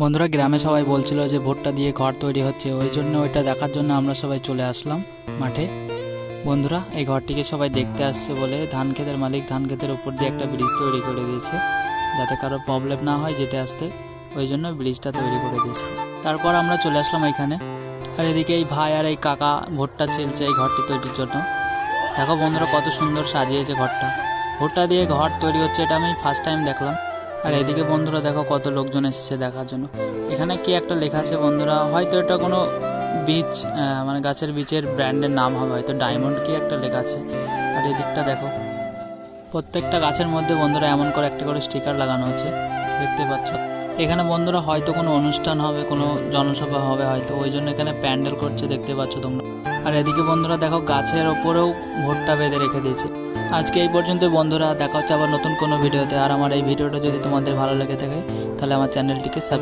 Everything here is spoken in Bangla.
বন্ধুরা গ্রামে সবাই বলছিল যে ভুট্টা দিয়ে ঘর তৈরি হচ্ছে, ওই জন্য ওইটা দেখার জন্য আমরা সবাই চলে আসলাম মাঠে। বন্ধুরা এই ঘরটিকে সবাই দেখতে আসছে বলে ধান ক্ষেতের মালিক ধান ক্ষেতের উপর দিয়ে একটা ব্রিজ তৈরি করে দিয়েছে, যাতে কারো প্রবলেম না হয় যেতে আসতে, ওই জন্য ব্রিজটা তৈরি করে দিয়েছে। তারপর আমরা চলে আসলাম এখানে, আর এদিকে এই ভাই আর এই কাকা ভুট্টা ছেলছে এই ঘরটি তৈরির জন্য। দেখো বন্ধুরা কত সুন্দর সাজিয়েছে ঘরটা, ভুট্টা দিয়ে ঘর তৈরি হচ্ছে, এটা আমি ফার্স্ট টাইম দেখলাম। আর এদিকে বন্ধুরা দেখো কত লোকজন এসেছে দেখার জন্য। এখানে কি একটা লেখা আছে বন্ধুরা, হয়তো এটা কোনো বীজ, মানে গাছের বীজের ব্র্যান্ডের নাম হবে, হয়তো ডায়মন্ড কি একটা লেখা আছে। আর এদিকটা দেখো প্রত্যেকটা গাছের মধ্যে বন্ধুরা এমন করে একটা করে স্টিকার লাগানো আছে, দেখতে পাচ্ছ। এখানে বন্ধুরা হয়তো কোনো অনুষ্ঠান হবে, কোনো জনসভা হবে হয়তো, ওই জন্য এখানে প্যান্ডেল করছে, দেখতে পাচ্ছ তোমরা। আর এদিকে বন্ধুরা দেখো গাছের ওপরেও ভুট্টা বেঁধে রেখে দিয়েছে। আজকে এই পর্যন্ত বন্ধুরা, দেখা হচ্ছে আবার নতুন কোনো ভিডিওতে। আর আমার এই ভিডিওটা যদি তোমাদের ভালো লেগে থাকে তাহলে আমার চ্যানেলটিকে